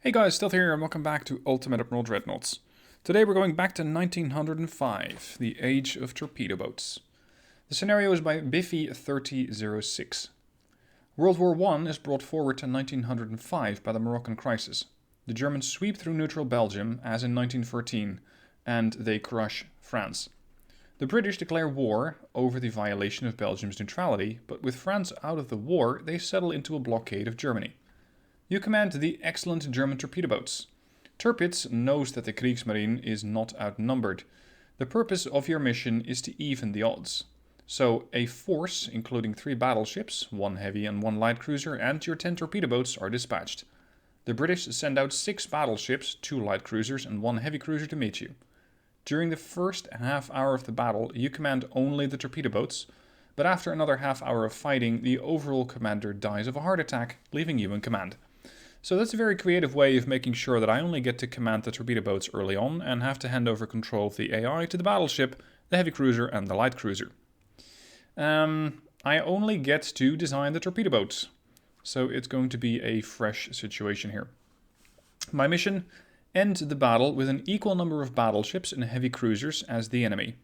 Hey guys, Stealth here and welcome back to Ultimate Admiral Dreadnoughts. Today we're going back to 1905, the age of torpedo boats. The scenario is by Biffy 3006. World War I is brought forward to 1905 by the Moroccan Crisis. The Germans sweep through neutral Belgium, as in 1914, and they crush France. The British declare war over the violation of Belgium's neutrality, but with France out of the war, they settle into a blockade of Germany. You command the excellent German torpedo boats. Tirpitz knows that the Kriegsmarine is not outnumbered. The purpose of your mission is to even the odds. So a force, including 3 battleships, 1 heavy and 1 light cruiser, and your 10 torpedo boats are dispatched. The British send out 6 battleships, 2 light cruisers and 1 heavy cruiser to meet you. During the first half hour of the battle, you command only the torpedo boats, but after another half hour of fighting, the overall commander dies of a heart attack, leaving you in command. So that's a very creative way of making sure that I only get to command the torpedo boats early on and have to hand over control of the AI to the battleship, the heavy cruiser and the light cruiser. I only get to design the torpedo boats, so it's going to be a fresh situation here. My mission: end the battle with an equal number of battleships and heavy cruisers as the enemy.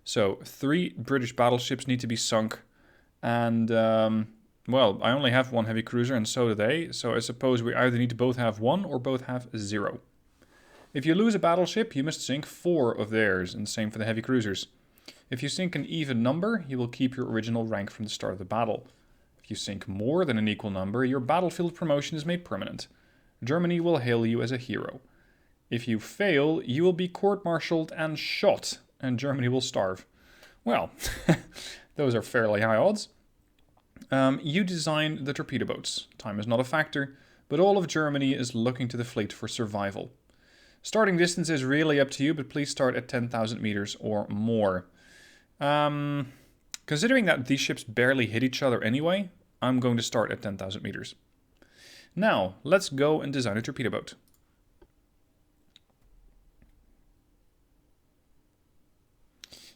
So 3 British battleships need to be sunk, and well, I only have 1 heavy cruiser and so do they, so I suppose we either need to both have 1 or both have 0. If you lose a battleship, you must sink 4 of theirs, and same for the heavy cruisers. If you sink an even number, you will keep your original rank from the start of the battle. If you sink more than an equal number, your battlefield promotion is made permanent. Germany will hail you as a hero. If you fail, you will be court-martialed and shot, and Germany will starve. Well, those are fairly high odds. You design the torpedo boats. Time is not a factor, but all of Germany is looking to the fleet for survival. Starting distance is really up to you, but please start at 10,000 meters or more. Considering that these ships barely hit each other anyway, I'm going to start at 10,000 meters. Now, let's go and design a torpedo boat.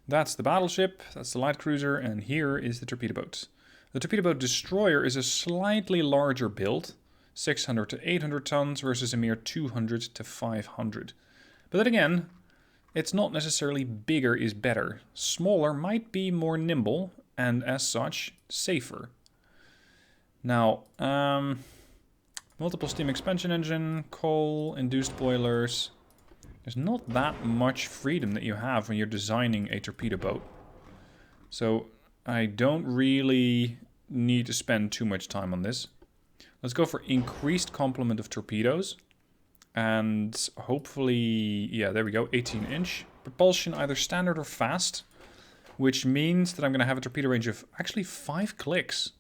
That's the battleship, that's the light cruiser, and here is the torpedo boat. The torpedo boat destroyer is a slightly larger build, 600 to 800 tons versus a mere 200 to 500. But then again, it's not necessarily bigger is better. Smaller might be more nimble and as such safer. Now, multiple steam expansion engine, coal, induced boilers. There's not that much freedom that you have when you're designing a torpedo boat. So I don't really need to spend too much time on this. Let's go for increased complement of torpedoes. And hopefully, yeah, there we go, 18-inch. Propulsion either standard or fast, which means that I'm going to have a torpedo range of actually 5 clicks.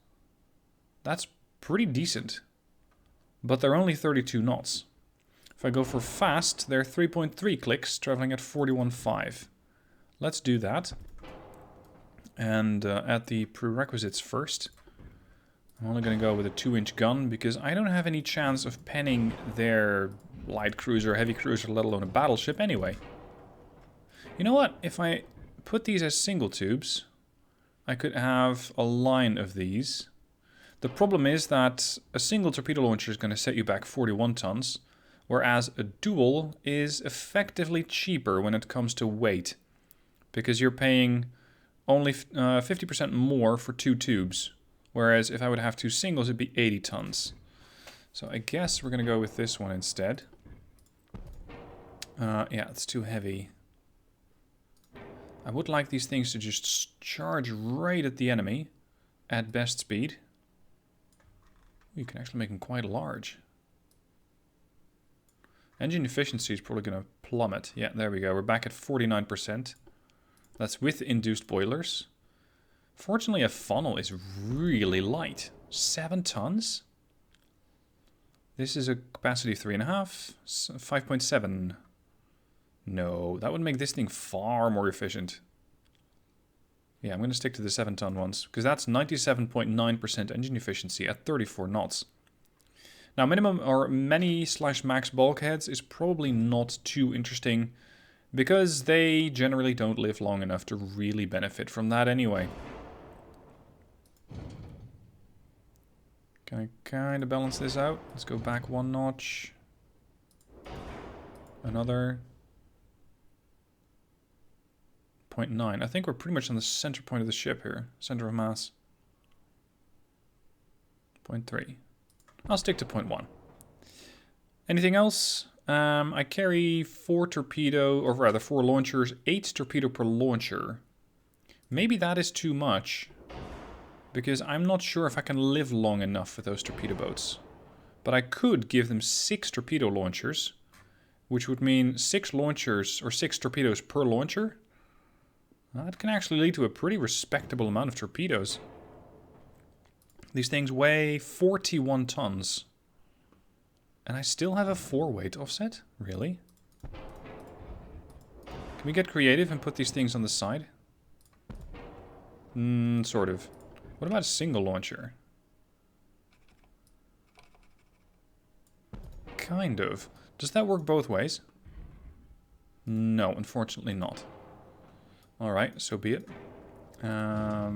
That's pretty decent. But they're only 32 knots. If I go for fast, they're 3.3 clicks, traveling at 41.5. Let's do that. And add the prerequisites first. I'm only going to go with a 2-inch gun because I don't have any chance of penning their light cruiser, heavy cruiser, let alone a battleship anyway. You know what? If I put these as single tubes, I could have a line of these. The problem is that a single torpedo launcher is going to set you back 41 tons, whereas a dual is effectively cheaper when it comes to weight, because you're paying only 50% more for 2 tubes, whereas if I would have 2 singles, it'd be 80 tons. So I guess we're going to go with this one instead. Yeah, it's too heavy. I would like these things to just charge right at the enemy at best speed. You can actually make them quite large. Engine efficiency is probably going to plummet. Yeah, there we go. We're back at 49%. That's with induced boilers. Fortunately, a funnel is really light. 7 tons? This is a capacity of 3.5, 5.7. No, that would make this thing far more efficient. Yeah, I'm going to stick to the 7-ton ones, because that's 97.9% engine efficiency at 34 knots. Now, minimum or many/max bulkheads is probably not too interesting, because they generally don't live long enough to really benefit from that anyway. Can I kind of balance this out? Let's go back 1 notch. Another 0.9. I think we're pretty much on the center point of the ship here. Center of mass. 0.3. I'll stick to 0.1. Anything else? I carry 4 torpedo, or rather 4 launchers, 8 torpedo per launcher. Maybe that is too much, because I'm not sure if I can live long enough with those torpedo boats. But I could give them 6 torpedo launchers, which would mean 6 launchers, or 6 torpedoes per launcher. That can actually lead to a pretty respectable amount of torpedoes. These things weigh 41 tons. And I still have a 4-weight offset? Really? Can we get creative and put these things on the side? Sort of. What about a single launcher? Kind of. Does that work both ways? No, unfortunately not. Alright, so be it. I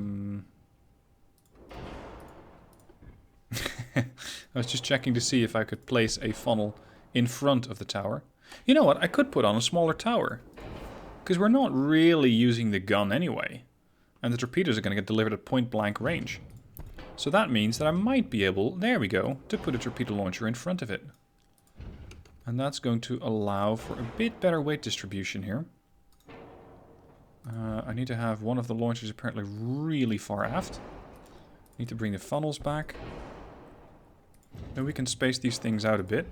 was just checking to see if I could place a funnel in front of the tower. You know what? I could put on a smaller tower. Because we're not really using the gun anyway. And the torpedoes are going to get delivered at point blank range. So that means that I might be able, there we go, to put a torpedo launcher in front of it. And that's going to allow for a bit better weight distribution here. I need to have one of the launchers apparently really far aft. Need to bring the funnels back. Then we can space these things out a bit.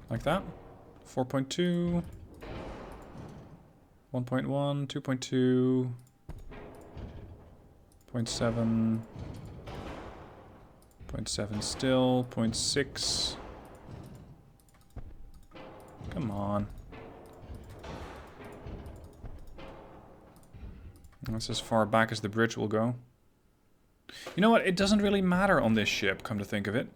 Like that. 4.2. 1.1, 2.2. 0.7. 0.7 still. 0.6. Come on. That's as far back as the bridge will go. You know what? It doesn't really matter on this ship, come to think of it.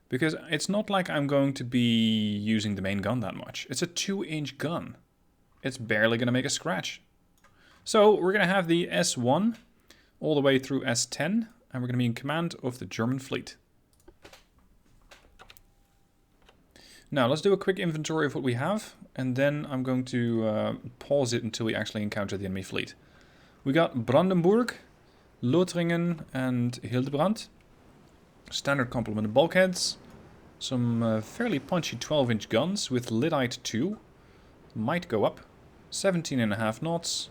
Because it's not like I'm going to be using the main gun that much. It's a 2-inch gun. It's barely going to make a scratch. So we're going to have the S1 all the way through S10. And we're going to be in command of the German fleet. Now let's do a quick inventory of what we have. And then I'm going to pause it until we actually encounter the enemy fleet. We got Brandenburg, Lothringen and Hildebrand. Standard complement of bulkheads. Some fairly punchy 12-inch guns with Lyddite 2. Might go up. 17.5 knots.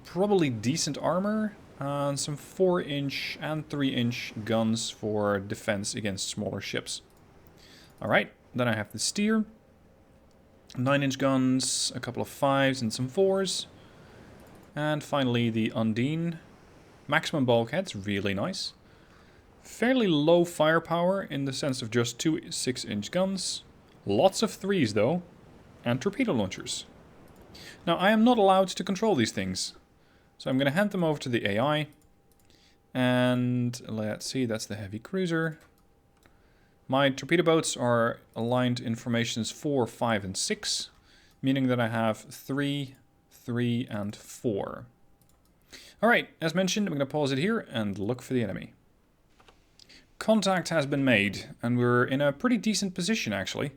Probably decent armor. And some 4-inch and 3-inch guns for defense against smaller ships. Alright, then I have the Steer. 9-inch guns, a couple of 5s and some 4s. And finally the Undine. Maximum bulkheads, really nice. Fairly low firepower in the sense of just 2 6-inch guns. Lots of 3s though. And torpedo launchers. Now I am not allowed to control these things. So I'm going to hand them over to the AI. And let's see, that's the heavy cruiser. My torpedo boats are aligned in formations 4, 5 and 6. Meaning that I have 3, 3 and 4. Alright, as mentioned, I'm going to pause it here and look for the enemy. Contact has been made, and we're in a pretty decent position actually.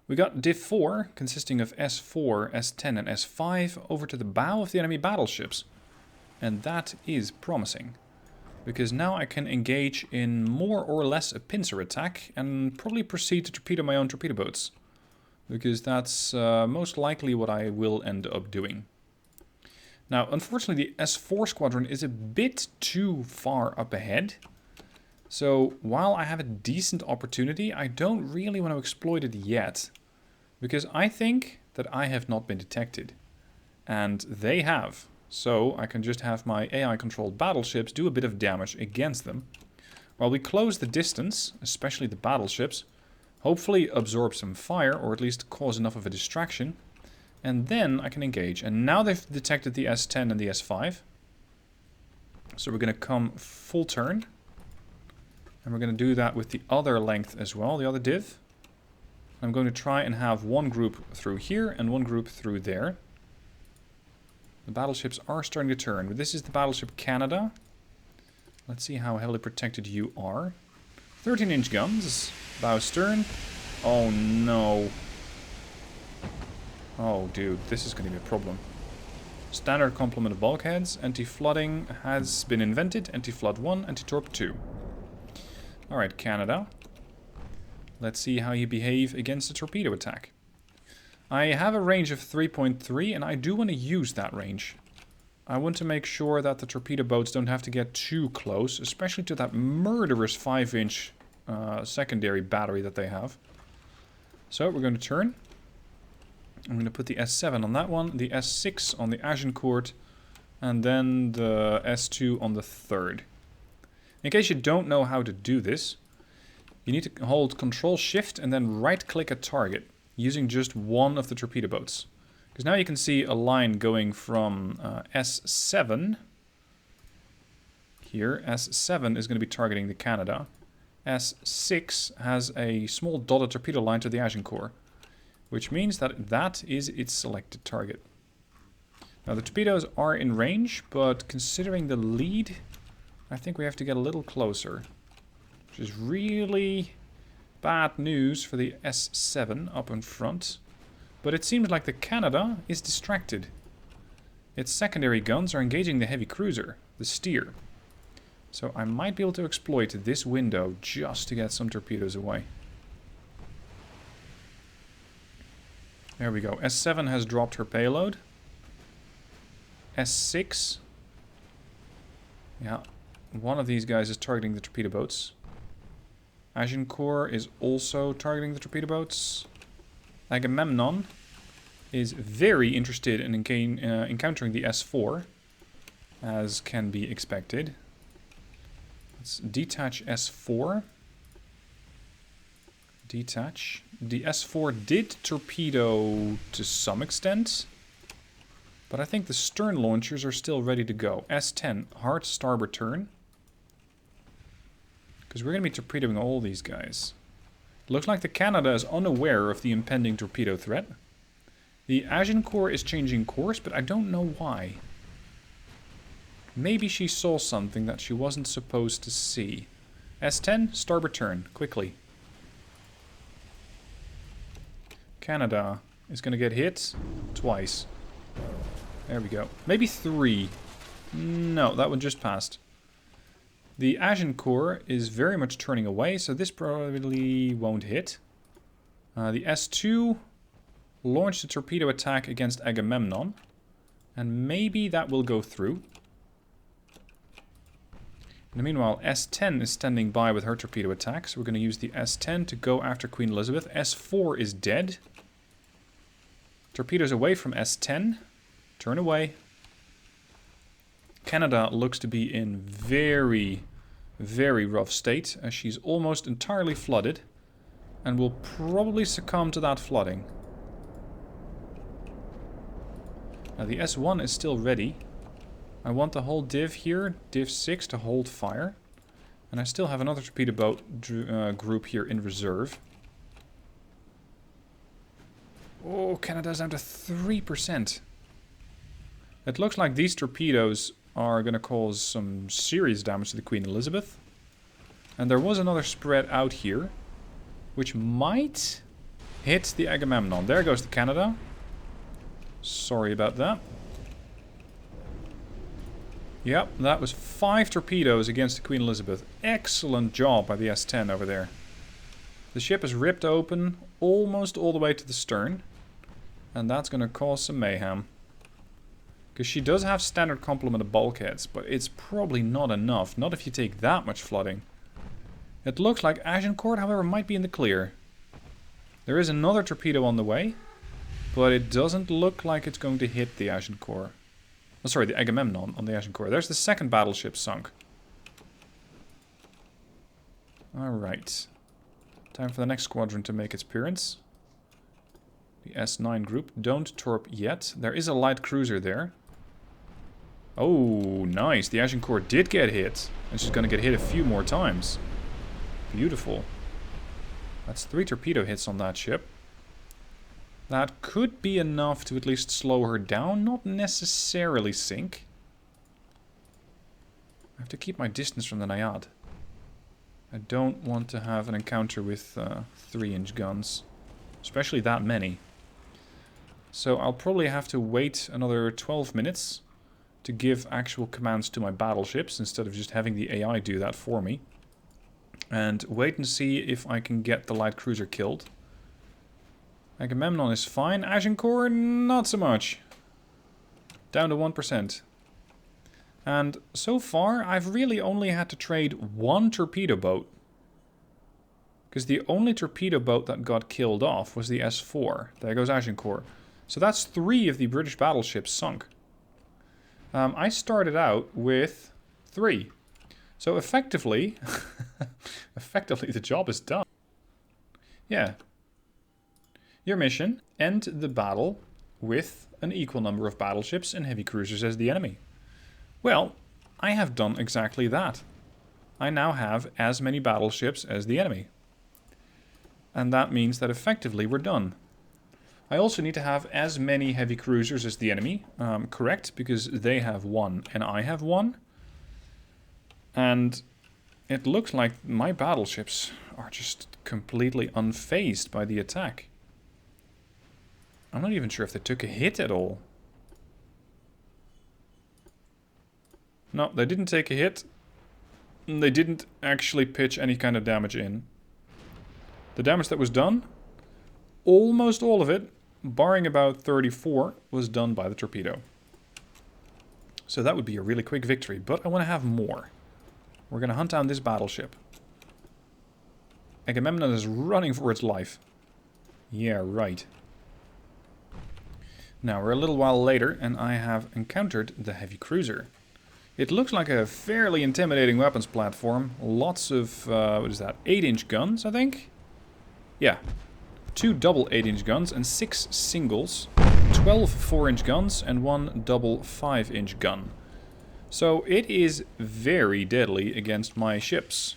We got Div 4, consisting of S4, S10 and S5, over to the bow of the enemy battleships. And that is promising. Because now I can engage in more or less a pincer attack, and probably proceed to torpedo my own torpedo boats. Because that's most likely what I will end up doing. Now, unfortunately, the S4 squadron is a bit too far up ahead. So, while I have a decent opportunity, I don't really want to exploit it yet. Because I think that I have not been detected. And they have. So, I can just have my AI-controlled battleships do a bit of damage against them. While we close the distance, especially the battleships, hopefully absorb some fire, or at least cause enough of a distraction. And then I can engage. And now they've detected the S10 and the S5. So we're going to come full turn. And we're going to do that with the other length as well, the other div. I'm going to try and have one group through here and one group through there. The battleships are starting to turn. But this is the battleship Canada. Let's see how heavily protected you are. 13-inch guns. Bow stern. Oh no. Oh, dude, this is going to be a problem. Standard complement of bulkheads. Anti-flooding has been invented. Anti-flood 1, anti-torp 2. Alright, Canada. Let's see how you behave against a torpedo attack. I have a range of 3.3, and I do want to use that range. I want to make sure that the torpedo boats don't have to get too close, especially to that murderous 5-inch secondary battery that they have. So we're going to turn. I'm going to put the S7 on that one, the S6 on the Agincourt, and then the S2 on the third. In case you don't know how to do this, you need to hold Control-Shift and then right-click a target using just one of the torpedo boats. Because now you can see a line going from S7. Here, S7 is going to be targeting the Canada. S6 has a small dotted torpedo line to the Agincourt, which means that that is its selected target. Now the torpedoes are in range, but considering the lead, I think we have to get a little closer. Which is really bad news for the S7 up in front. But it seems like the Canada is distracted. Its secondary guns are engaging the heavy cruiser, the Steer. So I might be able to exploit this window just to get some torpedoes away. There we go. S7 has dropped her payload. S6. Yeah, one of these guys is targeting the torpedo boats. Agincourt is also targeting the torpedo boats. Agamemnon is very interested in encountering the S4, as can be expected. Let's detach S4. Detach. The S4 did torpedo to some extent, but I think the stern launchers are still ready to go. S10, hard starboard turn. Because we're going to be torpedoing all these guys. Looks like the Canada is unaware of the impending torpedo threat. The Agincourt is changing course, but I don't know why. Maybe she saw something that she wasn't supposed to see. S10, starboard turn, quickly. Canada is going to get hit twice. There we go. Maybe 3. No, that one just passed. The Agincourt is very much turning away, so this probably won't hit. The S2 launched a torpedo attack against Agamemnon, and maybe that will go through. In the meanwhile, S10 is standing by with her torpedo attack, so we're going to use the S10 to go after Queen Elizabeth. S4 is dead. Torpedoes away from S10. Turn away. Canada looks to be in very, very rough state, as she's almost entirely flooded, and will probably succumb to that flooding. Now the S1 is still ready. I want the whole div here, div 6, to hold fire. And I still have another torpedo boat group here in reserve. Oh, Canada's down to 3%. It looks like these torpedoes are going to cause some serious damage to the Queen Elizabeth. And there was another spread out here, which might hit the Agamemnon. There goes the Canada. Sorry about that. Yep, that was 5 torpedoes against the Queen Elizabeth. Excellent job by the S10 over there. The ship is ripped open almost all the way to the stern. And that's going to cause some mayhem. Because she does have standard complement of bulkheads, but it's probably not enough. Not if you take that much flooding. It looks like Agincourt, however, might be in the clear. There is another torpedo on the way, but it doesn't look like it's going to hit the Agincourt. Oh, sorry, the Agamemnon on the Agincourt. There's the second battleship sunk. Alright. Time for the next squadron to make its appearance. The S9 group. Don't torp yet. There is a light cruiser there. Oh, nice. The Agincourt did get hit. And she's going to get hit a few more times. Beautiful. That's 3 torpedo hits on that ship. That could be enough to at least slow her down, not necessarily sink. I have to keep my distance from the Naiad. I don't want to have an encounter with 3-inch guns. Especially that many. So I'll probably have to wait another 12 minutes to give actual commands to my battleships instead of just having the AI do that for me. And wait and see if I can get the light cruiser killed. Agamemnon is fine. Agincourt, not so much. Down to 1%. And so far, I've really only had to trade one torpedo boat. Because the only torpedo boat that got killed off was the S4. There goes Agincourt. So that's 3 of the British battleships sunk. I started out with 3. So effectively, effectively the job is done. Yeah. Your mission, end the battle with an equal number of battleships and heavy cruisers as the enemy. Well, I have done exactly that. I now have as many battleships as the enemy. And that means that effectively we're done. I also need to have as many heavy cruisers as the enemy, correct, because they have 1 and I have 1. And it looks like my battleships are just completely unfazed by the attack. I'm not even sure if they took a hit at all. No, they didn't take a hit. They didn't actually pitch any kind of damage in. The damage that was done, almost all of it, barring about 34, was done by the torpedo. So that would be a really quick victory, but I want to have more. We're going to hunt down this battleship. Agamemnon is running for its life. Yeah, right. Now we're a little while later and I have encountered the heavy cruiser. It looks like a fairly intimidating weapons platform. Lots of, what is that, 8-inch guns, I think? Yeah. 2 double 8-inch guns and 6 singles. 12 4-inch guns and 1 double 5-inch gun. So it is very deadly against my ships.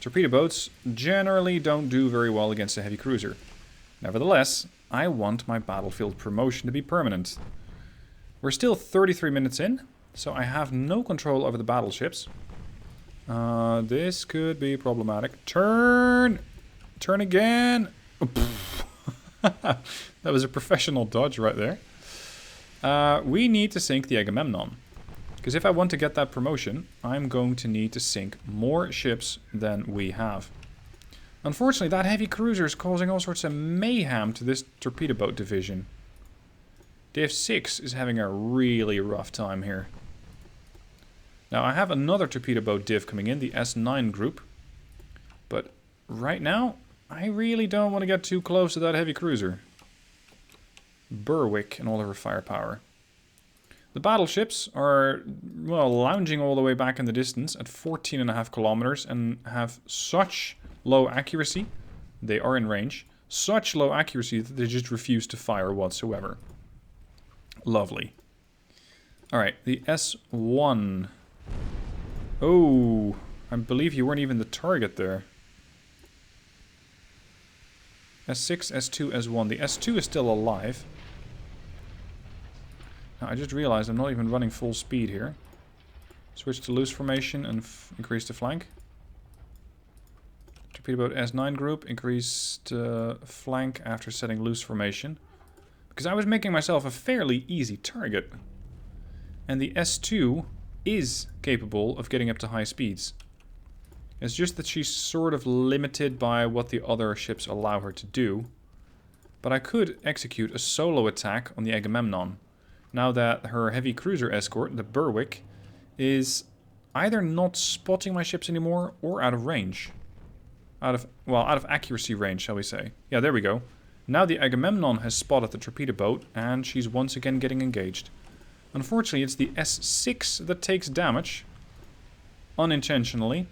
Torpedo boats generally don't do very well against a heavy cruiser. Nevertheless, I want my battlefield promotion to be permanent. We're still 33 minutes in, so I have no control over the battleships. This could be problematic. Turn! Turn again! That was a professional dodge right there. We need to sink the Agamemnon. Because if I want to get that promotion, I'm going to need to sink more ships than we have. Unfortunately, that heavy cruiser is causing all sorts of mayhem to this torpedo boat division. Div 6 is having a really rough time here. Now, I have another torpedo boat div coming in, the S9 group. But right now, I really don't want to get too close to that heavy cruiser. Berwick and all of her firepower. The battleships are, well, lounging all the way back in the distance at 14.5 kilometers and have such low accuracy. They are in range. Such low accuracy that they just refuse to fire whatsoever. Lovely. Alright, the S1. Oh, I believe you weren't even the target there. S6, S2, S1. The S2 is still alive. Now, I just realized I'm not even running full speed here. Switch to loose formation and increase the flank. Torpedo boat S9 group, increased flank after setting loose formation. Because I was making myself a fairly easy target. And the S2 is capable of getting up to high speeds. It's just that she's sort of limited by what the other ships allow her to do. But I could execute a solo attack on the Agamemnon. Now that her heavy cruiser escort, the Berwick, is either not spotting my ships anymore or out of range. Out of accuracy range, shall we say. Yeah, there we go. Now the Agamemnon has spotted the torpedo boat and she's once again getting engaged. Unfortunately, it's the S6 that takes damage. Unintentionally.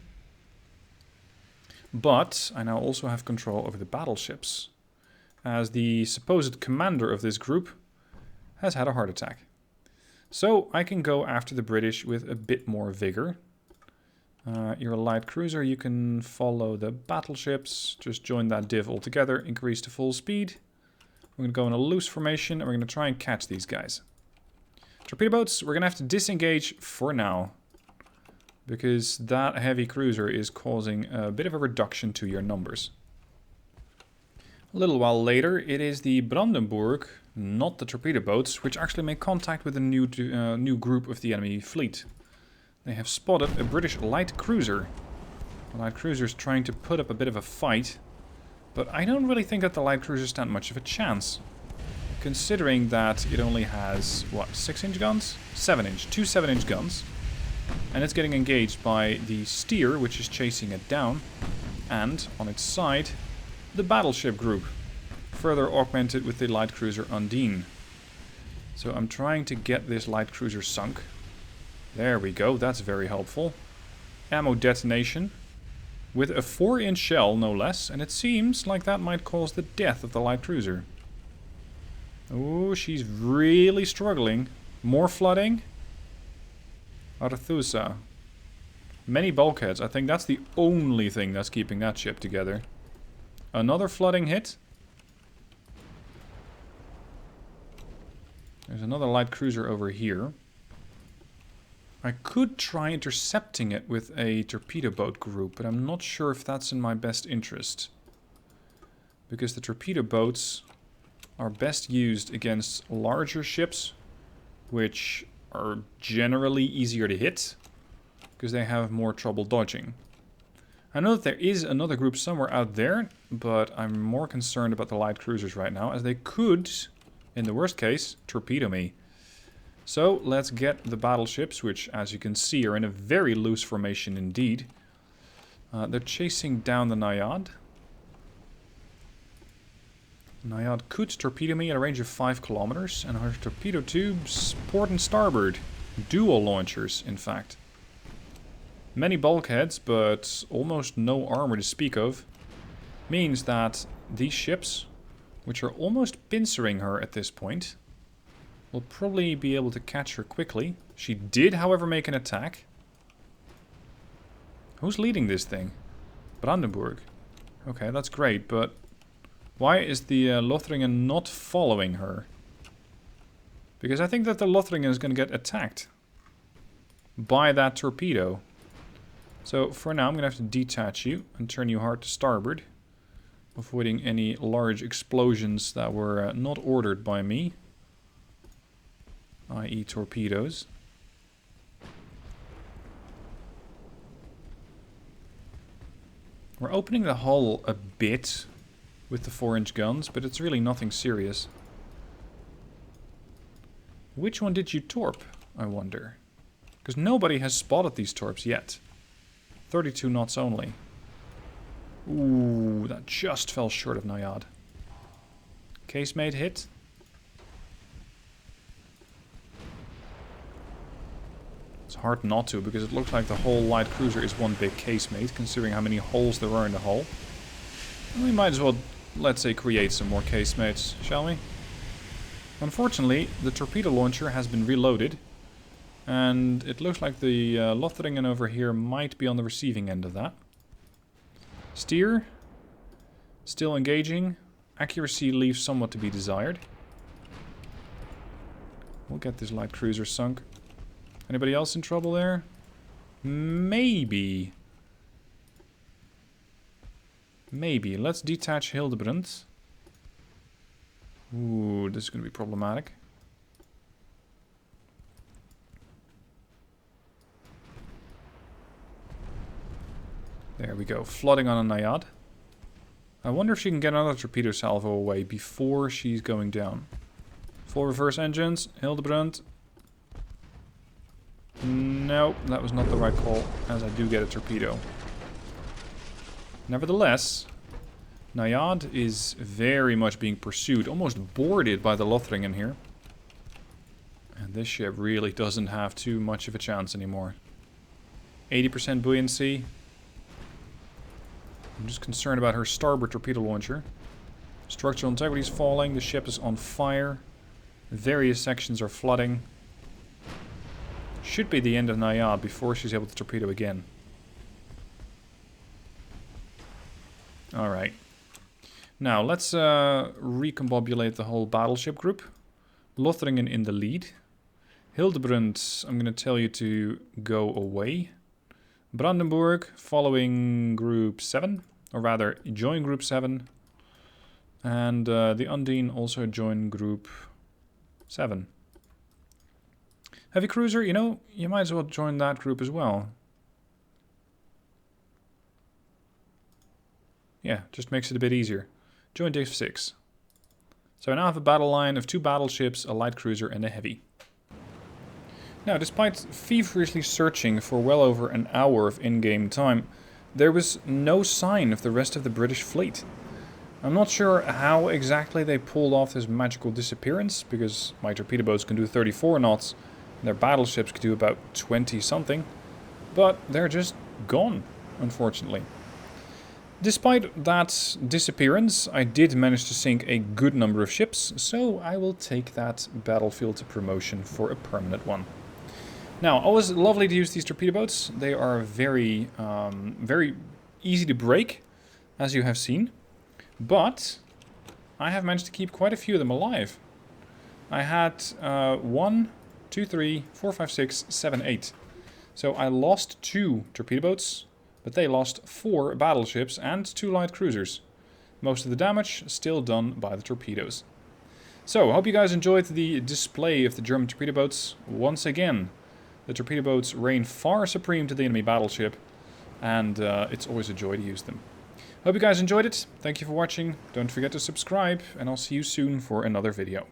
But I now also have control over the battleships. As the supposed commander of this group has had a heart attack. So I can go after the British with a bit more vigor. You're a light cruiser, you can follow the battleships. Just join that div altogether, increase to full speed. We're going to go in a loose formation and we're going to try and catch these guys. Torpedo boats, we're going to have to disengage for now. Because that heavy cruiser is causing a bit of a reduction to your numbers. A little while later, it is the Brandenburg Not the torpedo boats, which actually make contact with a new group of the enemy fleet. They have spotted a British light cruiser. The light cruiser is trying to put up a bit of a fight, but I don't really think that the light cruiser stand much of a chance, considering that it only has, what, 6-inch guns? 7-inch. 2 7-inch guns. And it's getting engaged by the Steer, which is chasing it down, and, on its side, the battleship group, further augmented with the light cruiser Undine. So I'm trying to get this light cruiser sunk. There we go, that's very helpful. Ammo detonation, with a 4-inch shell, no less, and it seems like that might cause the death of the light cruiser. Oh, she's really struggling. More flooding. Arethusa. Many bulkheads. I think that's the only thing that's keeping that ship together. Another flooding hit. There's another light cruiser over here. I could try intercepting it with a torpedo boat group, but I'm not sure if that's in my best interest. Because the torpedo boats are best used against larger ships, which are generally easier to hit, because they have more trouble dodging. I know that there is another group somewhere out there, but I'm more concerned about the light cruisers right now, as they could, in the worst case, torpedo me. So let's get the battleships, which, as you can see, are in a very loose formation indeed. They're chasing down the Naiad. Naiad could torpedo me at a range of 5 kilometers, and her torpedo tubes, port and starboard. Dual launchers, in fact. Many bulkheads, but almost no armor to speak of, means that these ships, which are almost pincering her at this point, will probably be able to catch her quickly. She did, however, make an attack. Who's leading this thing? Brandenburg. Okay, that's great, but why is the Lothringen not following her? Because I think that the Lothringen is going to get attacked by that torpedo. So for now I'm going to have to detach you and turn you hard to starboard, avoiding any large explosions that were not ordered by me, i.e. torpedoes. We're opening the hull a bit with the 4-inch guns, but it's really nothing serious. Which one did you torp, I wonder? Because nobody has spotted these torps yet. 32 knots only. Ooh, that just fell short of Naiad. Casemate hit. It's hard not to, because it looks like the whole light cruiser is one big casemate, considering how many holes there are in the hull. And we might as well, let's say, create some more casemates, shall we? Unfortunately, the torpedo launcher has been reloaded, and it looks like the Lothringen over here might be on the receiving end of that. Steer, still engaging. Accuracy leaves somewhat to be desired. We'll get this light cruiser sunk. Anybody else in trouble there? Maybe. Maybe. Let's detach Hildebrand. Ooh, this is going to be problematic. There we go. Flooding on a Naiad. I wonder if she can get another torpedo salvo away before she's going down. Full reverse engines. Hildebrand. No, that was not the right call, as I do get a torpedo. Nevertheless, Naiad is very much being pursued, almost boarded by the Lothringen here. And this ship really doesn't have too much of a chance anymore. 80% buoyancy. I'm just concerned about her starboard torpedo launcher. Structural integrity is falling, the ship is on fire. Various sections are flooding. Should be the end of Naiad before she's able to torpedo again. Alright. Now, let's recombobulate the whole battleship group. Lothringen in the lead. Hildebrand, I'm going to tell you to go away. Brandenburg following group 7. Or rather, join group 7. And the Undine also joined Group 7. Heavy Cruiser, you know, you might as well join that group as well. Yeah, just makes it a bit easier. Join Div 6. So I now have a battle line of 2 battleships, a light cruiser and a heavy. Now, despite feverishly searching for well over an hour of in-game time, there was no sign of the rest of the British fleet. I'm not sure how exactly they pulled off this magical disappearance, because my torpedo boats can do 34 knots, and their battleships can do about 20 something, but they're just gone, unfortunately. Despite that disappearance, I did manage to sink a good number of ships, so I will take that battlefield promotion for a permanent one. Now, always lovely to use these torpedo boats. They are very, very easy to break, as you have seen. But I have managed to keep quite a few of them alive. I had 1, 2, 3, 4, 5, 6, 7, 8. So I lost 2 torpedo boats, but they lost 4 battleships and 2 light cruisers. Most of the damage still done by the torpedoes. So, I hope you guys enjoyed the display of the German torpedo boats. Once again, the torpedo boats reign far supreme to the enemy battleship, and it's always a joy to use them. Hope you guys enjoyed it. Thank you for watching. Don't forget to subscribe, and I'll see you soon for another video.